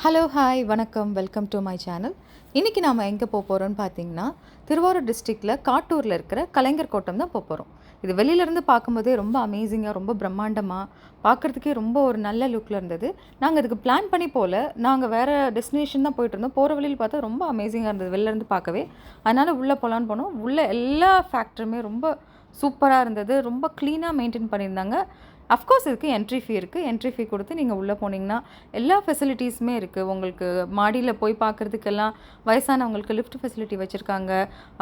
Hello hi வணக்கம் welcome to my channel. இன்றைக்கி நாம் எங்கே போகிறோன்னு பார்த்தீங்கன்னா, திருவாரூர் டிஸ்ட்ரிக்டில் காட்டூரில் இருக்கிற கலைஞர் கோட்டம் தான் போகிறோம். இது வெளியிலேருந்து பார்க்கும்போதே ரொம்ப அமேசிங்காக, ரொம்ப பிரம்மாண்டமாக, பார்க்குறதுக்கே ரொம்ப ஒரு நல்ல லுக்கில் இருந்தது. நாங்கள் அதுக்கு பிளான் பண்ணி போகல, நாங்கள் வேறு டெஸ்டினேஷன் தான் போயிட்டு இருந்தோம். போகிற வழியில் பார்த்தா ரொம்ப அமேசிங்காக இருந்தது வெளிலேருந்து பார்க்கவே. அதனால் உள்ளே போகலான்னு போனோம். உள்ளே எல்லா ஃபேக்ட்ரியுமே ரொம்ப சூப்பராக இருந்தது. ரொம்ப க்ளீனாக மெயின்டைன் பண்ணியிருந்தாங்க. அஃப்கோர்ஸ் இதுக்கு என்ட்ரி ஃபீ இருக்குது. என்ட்ரி ஃபீ கொடுத்து நீங்கள் உள்ளே போனீங்கன்னா எல்லா ஃபெசிலிட்டிஸுமே இருக்குது. உங்களுக்கு மாடியில் போய் பார்க்குறதுக்கெல்லாம் வயசானவங்களுக்கு லிஃப்ட் ஃபெசிலிட்டி வச்சுருக்காங்க.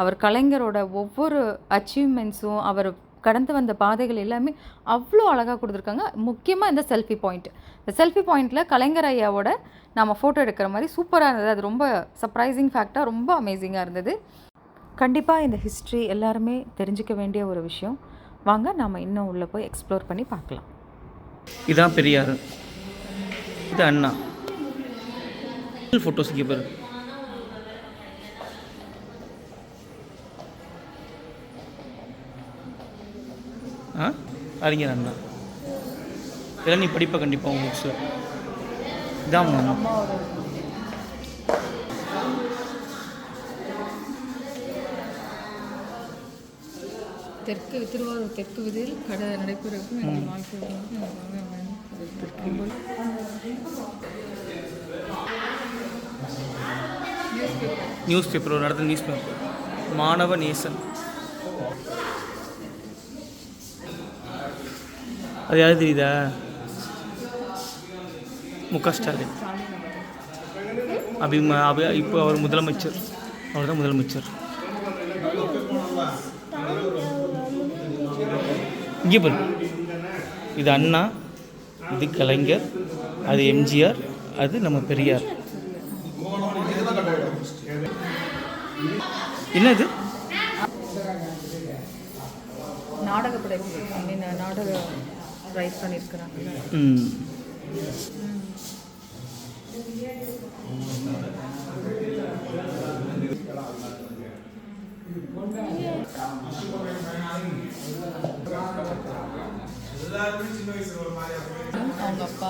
அவர் கலைஞரோட ஒவ்வொரு அச்சீவ்மெண்ட்ஸும், அவர் கடந்து வந்த பாதைகள் எல்லாமே அவ்வளோ அழகாக கொடுத்துருக்காங்க. முக்கியமாக இந்த செல்ஃபி பாயிண்ட். இந்த செல்ஃபி பாயிண்ட்டில் கலைஞர் ஐயாவோட நம்ம ஃபோட்டோ எடுக்கிற மாதிரி சூப்பராக இருந்தது. அது ரொம்ப சர்ப்ரைசிங் ஃபேக்டாக ரொம்ப அமேசிங்காக இருந்தது. கண்டிப்பாக இந்த ஹிஸ்ட்ரி எல்லாருமே தெரிஞ்சிக்க வேண்டிய ஒரு விஷயம். வாங்க நாம் இன்னும் உள்ளே போய் எக்ஸ்ப்ளோர் பண்ணி பார்க்கலாம். இதான் பெரியார், இது அண்ணா. Photos keeper. அறிஞர் அண்ணா. இதெல்லாம் நீ படிப்ப கண்டிப்பாக உங்கள் புக்ஸு. இதான் திருவாரூர் தெற்கு விதியில் கடை நடைபெறும் நியூஸ் பேப்பர் ஒரு நடந்த நியூஸ் பேப்பர் மாணவ நேசன். அது யாரு தெரியுதா? முக ஸ்டாலின். இப்போ அவர் முதலமைச்சர். அவர் தான் முதலமைச்சர். இங்கே பாரு, இது அண்ணா, இது கலைஞர், அது எம்ஜிஆர், அது நம்ம பெரியார். என்னது? நாடக படைப்பு, நாடக ரைட் பண்ணியிருக்கிறாங்க. அவங்க அப்பா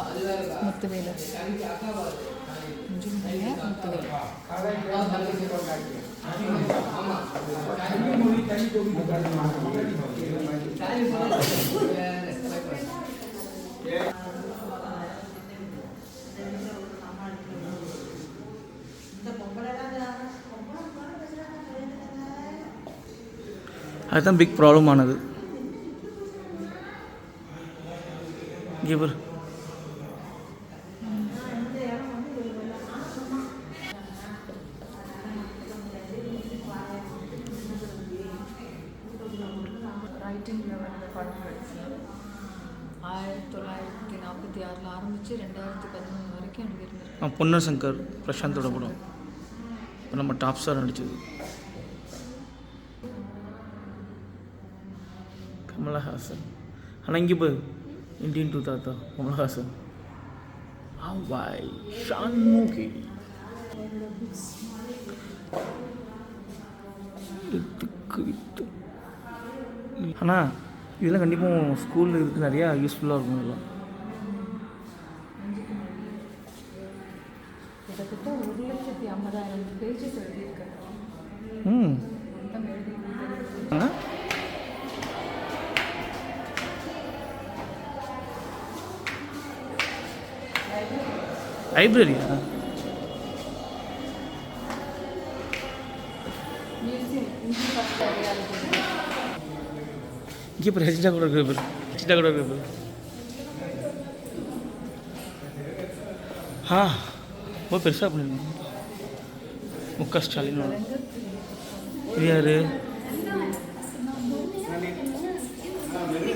முத்துவேலு, அதுதான் பிக் ப்ராப்ளம் ஆனது. இவர் ரைட்டிங் லெவலில் கான்ஃபரன்ஸ் 1946 ஆரம்பித்து 2011 வரைக்கும் எழுதியிருந்தார். பொன்னர் சங்கர் பிரசாந்தோட படம் இப்போ நம்ம டாப் ஸ்டார் நடிச்சது. கமலஹாசன். ஆனால் இங்கே போய் இந்தியன் டூ தாத்தா கமலஹாசன். ஷான்முகி. ஆனால் இதெல்லாம் கண்டிப்பாக ஸ்கூலில் இருக்குது, நிறையா யூஸ்ஃபுல்லாக இருக்கும். இதெல்லாம் கிட்டத்தட்ட 1,50,000 பேஜஸ் எழுதியிருக்காரு. லைப்ரரியா? இங்கே இப்போ ஹெச்டா கூட இருக்கிற ஹெச்டா கூட இருக்கிற ரொம்ப பெருசாக பண்ணிருக்கோம். முக ஸ்டாலின். இது யாரு?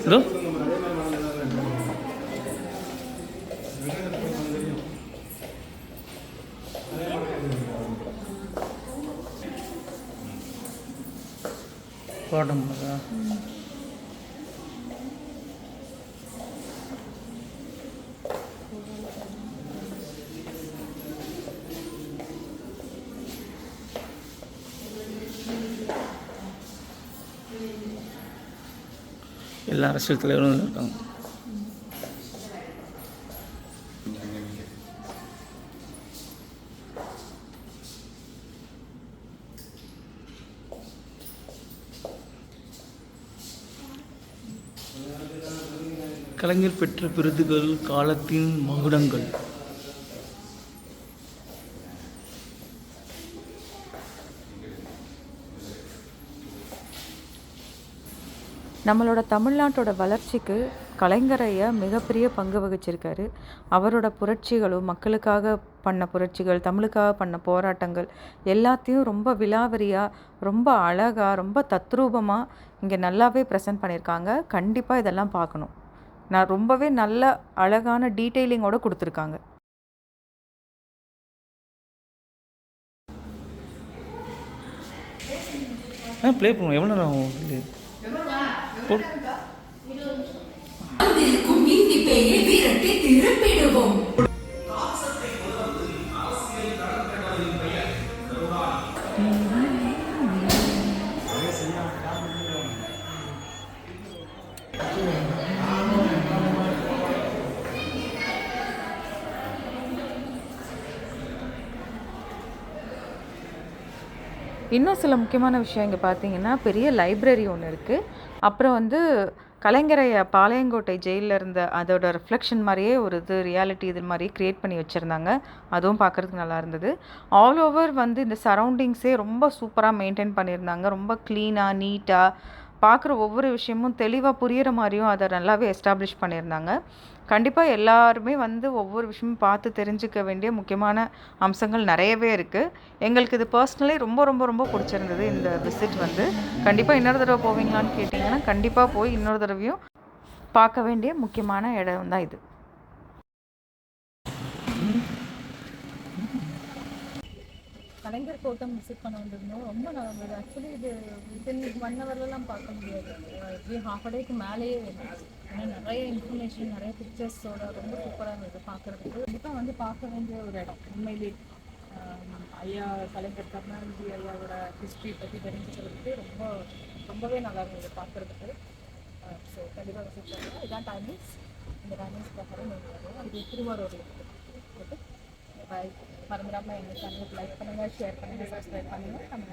இதோ போராட்டம் பண்ணதா? எல்லா அரசியல் தலைவரும் இருக்காங்க. கலைஞர் பெற்ற விருதுகள், காலத்தின் மகுடங்கள். நம்மளோட தமிழ்நாட்டோட வளர்ச்சிக்கு கலைஞரையா மிகப்பெரிய பங்கு வகிச்சிருக்காரு. அவரோட புரட்சிகளும், மக்களுக்காக பண்ண புரட்சிகள், தமிழுக்காக பண்ண போராட்டங்கள் எல்லாத்தையும் ரொம்ப விலாவரியா, ரொம்ப அழகா, ரொம்ப தத்ரூபமா இங்கே நல்லாவே ப்ரெசென்ட் பண்ணியிருக்காங்க. கண்டிப்பாக இதெல்லாம் பார்க்கணும். நான் ரொம்பவே நல்ல அழகான டீட்டெயிலிங்கோட கொடுத்துருக்காங்க. ப்ளே பண்ணுவோம். எவ்வளோ நேரம் ஆகும் இது? இன்னும் சில முக்கியமான விஷயம் இங்கே பார்த்தீங்கன்னா, பெரிய லைப்ரரி ஒன்று இருக்குது. அப்புறம் வந்து கலைஞரைய பாளையங்கோட்டை ஜெயிலில் இருந்த அதோட ரிஃப்ளெக்ஷன் மாதிரியே ஒரு இது ரியாலிட்டி இது மாதிரி க்ரியேட் பண்ணி வச்சுருந்தாங்க. அதுவும் பார்க்குறதுக்கு நல்லா இருந்தது. ஆல் ஓவர் வந்து இந்த சரௌண்டிங்ஸே ரொம்ப சூப்பராக மெயின்டைன் பண்ணியிருந்தாங்க. ரொம்ப க்ளீனாக, நீட்டாக, பார்க்குற ஒவ்வொரு விஷயமும் தெளிவாக புரிகிற மாதிரியும் அதை நல்லாவே எஸ்டாப்ளிஷ் பண்ணியிருந்தாங்க. கண்டிப்பாக எல்லாருமே வந்து ஒவ்வொரு விஷயமும் பார்த்து தெரிஞ்சுக்க வேண்டிய முக்கியமான அம்சங்கள் நிறையவே இருக்குது. எங்களுக்கு இது பர்சனலி ரொம்ப ரொம்ப ரொம்ப பிடிச்சிருந்தது இந்த விசிட் வந்து. கண்டிப்பாக இன்னொரு தடவை போவீங்களான்னு கேட்டிங்கன்னா, கண்டிப்பாக போய் இன்னொரு தடவையும் பார்க்க வேண்டிய முக்கியமான இடம் தான் இது. கலைஞர் கோட்டம் விசிட் பண்ண வந்திருந்தோம். ரொம்ப நல்லா இருந்தது. ஆக்சுவலி இது வித்தின் 1 ஹவர்லாம் பார்க்க முடியாது. இப்படி ஹாஃப் டேக்கு மேலேயே வேணும். ஏன்னா நிறைய இன்ஃபர்மேஷன், நிறைய பிக்சர்ஸோட ரொம்ப சூப்பராக இருந்தது பார்க்குறதுக்கு. கண்டிப்பாக வந்து பார்க்க வேண்டிய ஒரு இடம் உண்மையிலே. ஐயா கலைஞர் கருணாநிதி ஐயாவோட ஹிஸ்ட்ரி பற்றி தெரிஞ்சுக்கிறதுக்கு ரொம்பவே நல்லா இருந்தது பார்க்குறதுக்கு. ஸோ கண்டிப்பாக விசிட் பண்ணுவோம். இதான் டைமிங்ஸ். இந்த டைமிங்ஸ் பிரகாரம் நீங்கள் வரும். இது திருவாரூரில் இருக்குது. ஓகே, பாய். மறந்துடாமல் எங்கள் சேனலுக்கு லைக் பண்ணுங்கள், ஷேர் பண்ணுங்கள், சப்ஸ்கிரைப் பண்ணுங்கள். நம்ம